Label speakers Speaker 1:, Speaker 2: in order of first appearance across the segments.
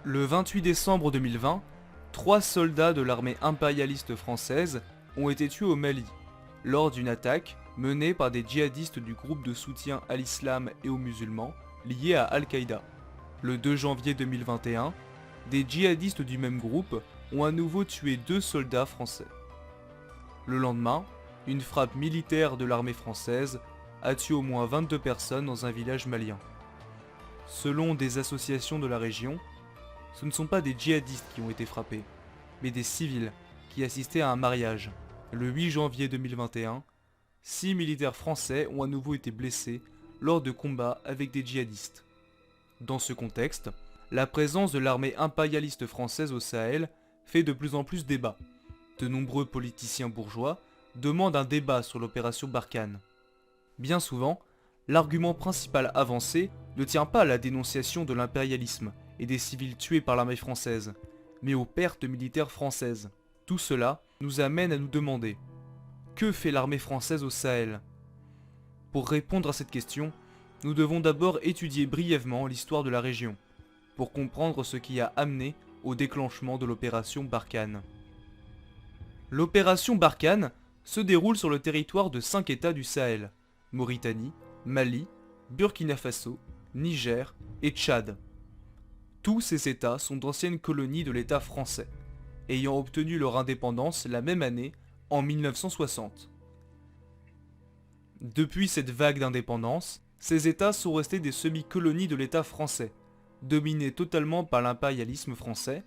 Speaker 1: Le 28 décembre 2020, 3 soldats de l'armée impérialiste française ont été tués au Mali, lors d'une attaque menée par des djihadistes du groupe de soutien à l'islam et aux musulmans liés à Al-Qaïda. Le 2 janvier 2021, des djihadistes du même groupe ont à nouveau tué 2 soldats français. Le lendemain, une frappe militaire de l'armée française a tué au moins 22 personnes dans un village malien. Selon des associations de la région, ce ne sont pas des djihadistes qui ont été frappés, mais des civils qui assistaient à un mariage. Le 8 janvier 2021, 6 militaires français ont à nouveau été blessés lors de combats avec des djihadistes. Dans ce contexte, la présence de l'armée impérialiste française au Sahel fait de plus en plus débat. De nombreux politiciens bourgeois demandent un débat sur l'opération Barkhane. Bien souvent, l'argument principal avancé ne tient pas à la dénonciation de l'impérialisme et des civils tués par l'armée française, mais aux pertes militaires françaises. Tout cela nous amène à nous demander: que fait l'armée française au Sahel? Pour répondre à cette question, nous devons d'abord étudier brièvement l'histoire de la région, pour comprendre ce qui a amené au déclenchement de l'opération Barkhane. L'opération Barkhane se déroule sur le territoire de 5 États du Sahel: Mauritanie, Mali, Burkina Faso, Niger et Tchad. Tous ces États sont d'anciennes colonies de l'État français, ayant obtenu leur indépendance la même année, en 1960. Depuis cette vague d'indépendance, ces États sont restés des semi-colonies de l'État français, dominés totalement par l'impérialisme français,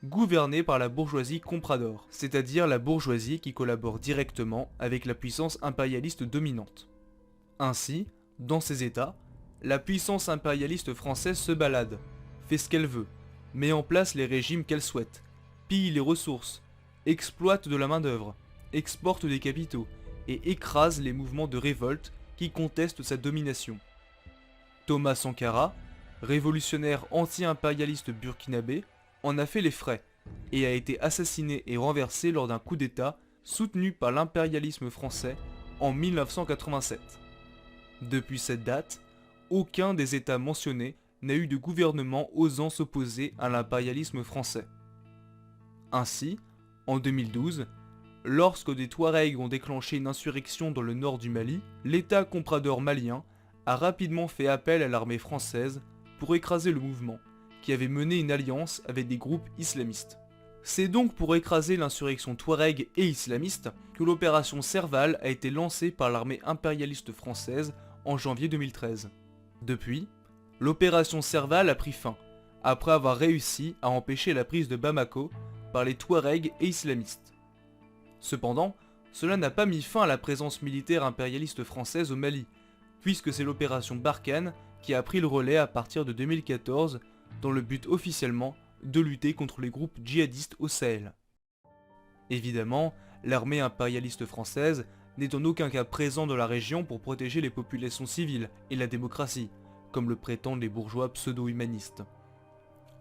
Speaker 1: gouvernés par la bourgeoisie comprador, c'est-à-dire la bourgeoisie qui collabore directement avec la puissance impérialiste dominante. Ainsi, dans ces États, la puissance impérialiste française se balade, fait ce qu'elle veut, met en place les régimes qu'elle souhaite, pille les ressources, exploite de la main-d'œuvre, exporte des capitaux et écrase les mouvements de révolte qui contestent sa domination. Thomas Sankara, révolutionnaire anti-impérialiste burkinabé, en a fait les frais et a été assassiné et renversé lors d'un coup d'État soutenu par l'impérialisme français en 1987. Depuis cette date, aucun des États mentionnés n'a eu de gouvernement osant s'opposer à l'impérialisme français. Ainsi, en 2012, lorsque des Touaregs ont déclenché une insurrection dans le nord du Mali, l'État comprador malien a rapidement fait appel à l'armée française pour écraser le mouvement, qui avait mené une alliance avec des groupes islamistes. C'est donc pour écraser l'insurrection Touareg et islamiste que l'opération Serval a été lancée par l'armée impérialiste française en janvier 2013. Depuis, l'opération Serval a pris fin, après avoir réussi à empêcher la prise de Bamako par les Touaregs et islamistes. Cependant, cela n'a pas mis fin à la présence militaire impérialiste française au Mali, puisque c'est l'opération Barkhane qui a pris le relais à partir de 2014 dans le but officiellement de lutter contre les groupes djihadistes au Sahel. Évidemment, l'armée impérialiste française n'est en aucun cas présente dans la région pour protéger les populations civiles et la démocratie, comme le prétendent les bourgeois pseudo-humanistes.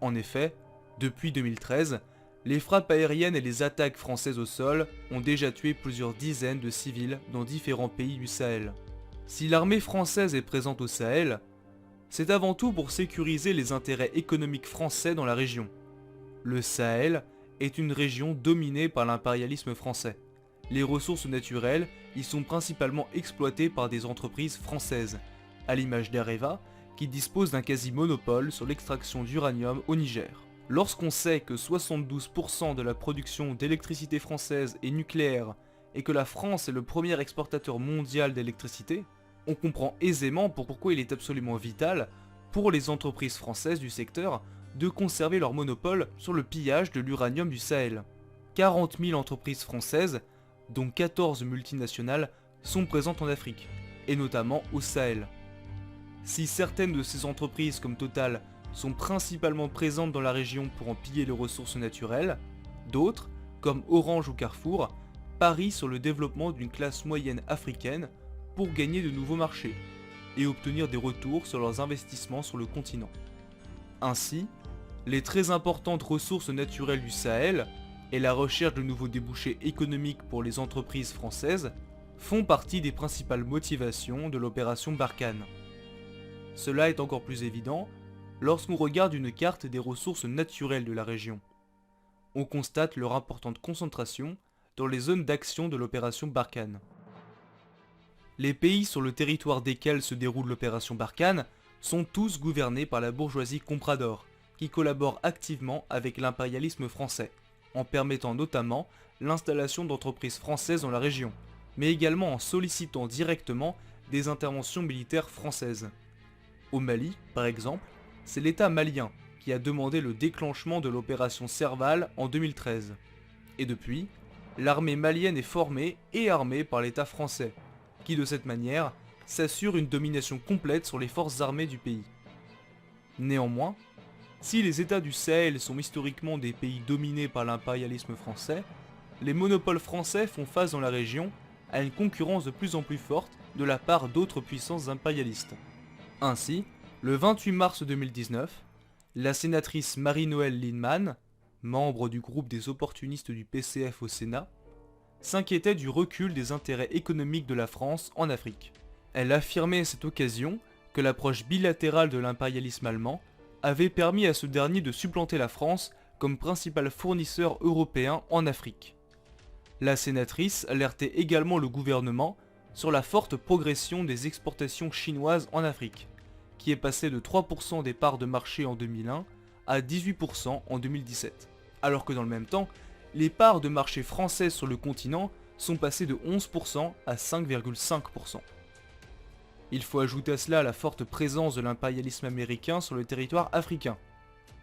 Speaker 1: En effet, depuis 2013, les frappes aériennes et les attaques françaises au sol ont déjà tué plusieurs dizaines de civils dans différents pays du Sahel. Si l'armée française est présente au Sahel, c'est avant tout pour sécuriser les intérêts économiques français dans la région. Le Sahel est une région dominée par l'impérialisme français. Les ressources naturelles y sont principalement exploitées par des entreprises françaises, à l'image d'Areva, qui dispose d'un quasi-monopole sur l'extraction d'uranium au Niger. Lorsqu'on sait que 72% de la production d'électricité française est nucléaire et que la France est le premier exportateur mondial d'électricité, on comprend aisément pourquoi il est absolument vital pour les entreprises françaises du secteur de conserver leur monopole sur le pillage de l'uranium du Sahel. 40 000 entreprises françaises, dont 14 multinationales, sont présentes en Afrique, et notamment au Sahel. Si certaines de ces entreprises comme Total sont principalement présentes dans la région pour en piller les ressources naturelles, d'autres, comme Orange ou Carrefour, parient sur le développement d'une classe moyenne africaine pour gagner de nouveaux marchés et obtenir des retours sur leurs investissements sur le continent. Ainsi, les très importantes ressources naturelles du Sahel et la recherche de nouveaux débouchés économiques pour les entreprises françaises font partie des principales motivations de l'opération Barkhane. Cela est encore plus évident lorsqu'on regarde une carte des ressources naturelles de la région. On constate leur importante concentration dans les zones d'action de l'opération Barkhane. Les pays sur le territoire desquels se déroule l'opération Barkhane sont tous gouvernés par la bourgeoisie compradore, qui collabore activement avec l'impérialisme français, en permettant notamment l'installation d'entreprises françaises dans la région, mais également en sollicitant directement des interventions militaires françaises. Au Mali, par exemple, c'est l'État malien qui a demandé le déclenchement de l'opération Serval en 2013. Et depuis, l'armée malienne est formée et armée par l'État français, qui de cette manière s'assure une domination complète sur les forces armées du pays. Néanmoins, si les États du Sahel sont historiquement des pays dominés par l'impérialisme français, les monopoles français font face dans la région à une concurrence de plus en plus forte de la part d'autres puissances impérialistes. Ainsi, le 28 mars 2019, la sénatrice Marie-Noëlle Lienemann, membre du groupe des opportunistes du PCF au Sénat, s'inquiétait du recul des intérêts économiques de la France en Afrique. Elle affirmait à cette occasion que l'approche bilatérale de l'impérialisme allemand avait permis à ce dernier de supplanter la France comme principal fournisseur européen en Afrique. La sénatrice alertait également le gouvernement sur la forte progression des exportations chinoises en Afrique, qui est passée de 3% des parts de marché en 2001 à 18% en 2017, alors que dans le même temps, les parts de marché françaises sur le continent sont passées de 11% à 5,5%. Il faut ajouter à cela la forte présence de l'impérialisme américain sur le territoire africain,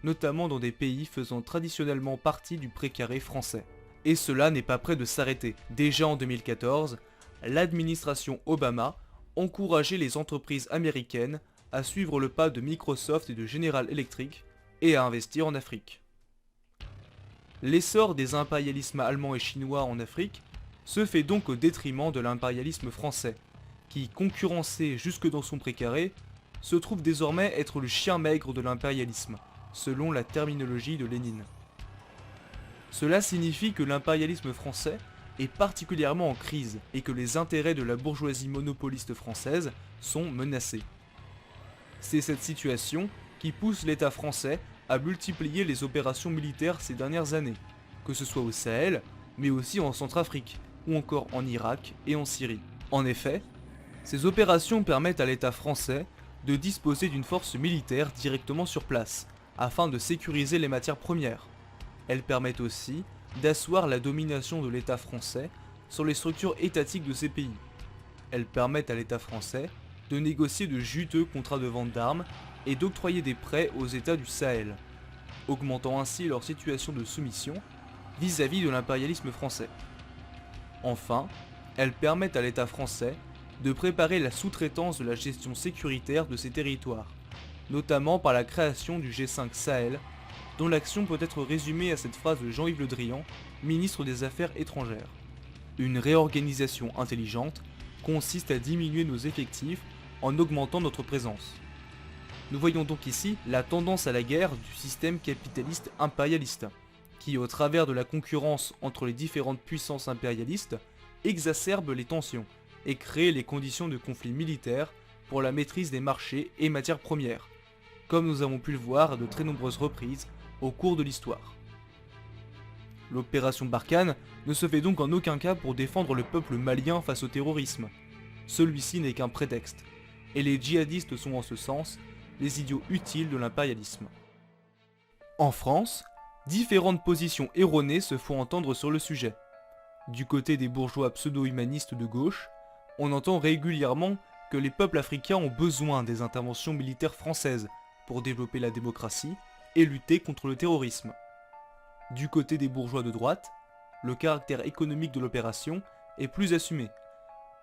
Speaker 1: notamment dans des pays faisant traditionnellement partie du précaré français. Et cela n'est pas près de s'arrêter. Déjà en 2014, l'administration Obama encourageait les entreprises américaines à suivre le pas de Microsoft et de General Electric et à investir en Afrique. L'essor des impérialismes allemands et chinois en Afrique se fait donc au détriment de l'impérialisme français, qui, concurrencé jusque dans son précaré, se trouve désormais être le chien maigre de l'impérialisme, selon la terminologie de Lénine. Cela signifie que l'impérialisme français est particulièrement en crise et que les intérêts de la bourgeoisie monopoliste française sont menacés. C'est cette situation qui pousse l'État français à multiplier les opérations militaires ces dernières années, que ce soit au Sahel, mais aussi en Centrafrique, ou encore en Irak et en Syrie. En effet, ces opérations permettent à l'État français de disposer d'une force militaire directement sur place, afin de sécuriser les matières premières. Elles permettent aussi d'asseoir la domination de l'État français sur les structures étatiques de ces pays. Elles permettent à l'État français de négocier de juteux contrats de vente d'armes et d'octroyer des prêts aux États du Sahel, augmentant ainsi leur situation de soumission vis-à-vis de l'impérialisme français. Enfin, elles permettent à l'État français de préparer la sous-traitance de la gestion sécuritaire de ces territoires, notamment par la création du G5 Sahel, dont l'action peut être résumée à cette phrase de Jean-Yves Le Drian, ministre des Affaires étrangères. Une réorganisation intelligente consiste à diminuer nos effectifs en augmentant notre présence. Nous voyons donc ici la tendance à la guerre du système capitaliste impérialiste, qui au travers de la concurrence entre les différentes puissances impérialistes, exacerbe les tensions et crée les conditions de conflit militaire pour la maîtrise des marchés et matières premières, comme nous avons pu le voir à de très nombreuses reprises au cours de l'histoire. L'opération Barkhane ne se fait donc en aucun cas pour défendre le peuple malien face au terrorisme. Celui-ci n'est qu'un prétexte, et les djihadistes sont en ce sens les idiots utiles de l'impérialisme. En France, différentes positions erronées se font entendre sur le sujet. Du côté des bourgeois pseudo-humanistes de gauche, on entend régulièrement que les peuples africains ont besoin des interventions militaires françaises pour développer la démocratie et lutter contre le terrorisme. Du côté des bourgeois de droite, le caractère économique de l'opération est plus assumé,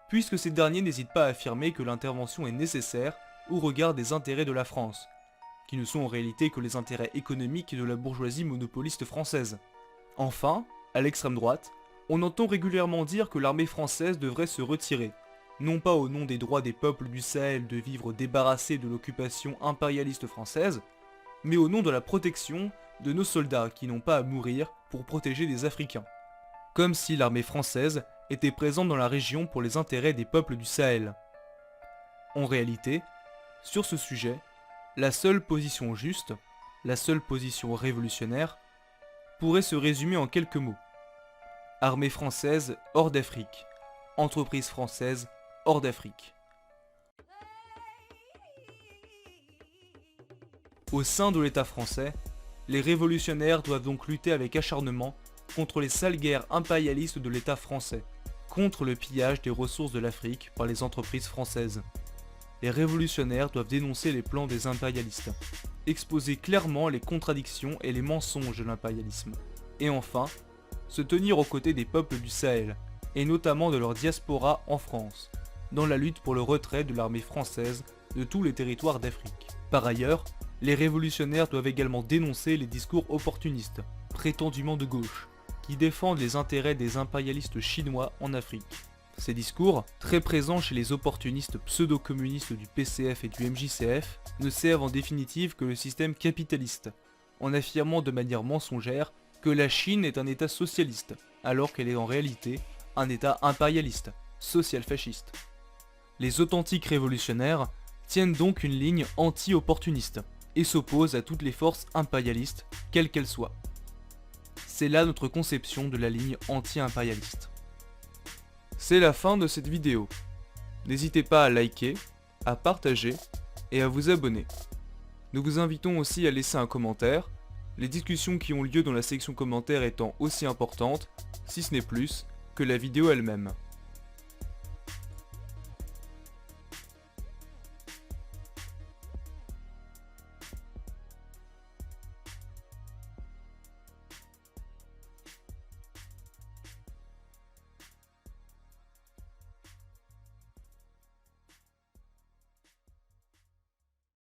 Speaker 1: puisque ces derniers n'hésitent pas à affirmer que l'intervention est nécessaire au regard des intérêts de la France, qui ne sont en réalité que les intérêts économiques de la bourgeoisie monopoliste française. Enfin, à l'extrême droite, on entend régulièrement dire que l'armée française devrait se retirer, non pas au nom des droits des peuples du Sahel de vivre débarrassés de l'occupation impérialiste française, mais au nom de la protection de nos soldats qui n'ont pas à mourir pour protéger des Africains. Comme si l'armée française était présente dans la région pour les intérêts des peuples du Sahel. En réalité, sur ce sujet, La seule position juste, la seule position révolutionnaire, pourrait se résumer en quelques mots. Armée française hors d'Afrique, entreprise française hors d'Afrique. Au sein de l'État français, les révolutionnaires doivent donc lutter avec acharnement contre les sales guerres impérialistes de l'État français, contre le pillage des ressources de l'Afrique par les entreprises françaises. Les révolutionnaires doivent dénoncer les plans des impérialistes, exposer clairement les contradictions et les mensonges de l'impérialisme, et enfin, se tenir aux côtés des peuples du Sahel, et notamment de leur diaspora en France, dans la lutte pour le retrait de l'armée française de tous les territoires d'Afrique. Par ailleurs, les révolutionnaires doivent également dénoncer les discours opportunistes, prétendument de gauche, qui défendent les intérêts des impérialistes chinois en Afrique. Ces discours, très présents chez les opportunistes pseudo-communistes du PCF et du MJCF, ne servent en définitive que le système capitaliste, en affirmant de manière mensongère que la Chine est un État socialiste, alors qu'elle est en réalité un État impérialiste, social-fasciste. Les authentiques révolutionnaires tiennent donc une ligne anti-opportuniste, et s'opposent à toutes les forces impérialistes, quelles qu'elles soient. C'est là notre conception de la ligne anti-impérialiste. C'est la fin de cette vidéo. N'hésitez pas à liker, à partager et à vous abonner. Nous vous invitons aussi à laisser un commentaire, les discussions qui ont lieu dans la section commentaires étant aussi importantes, si ce n'est plus, que la vidéo elle-même.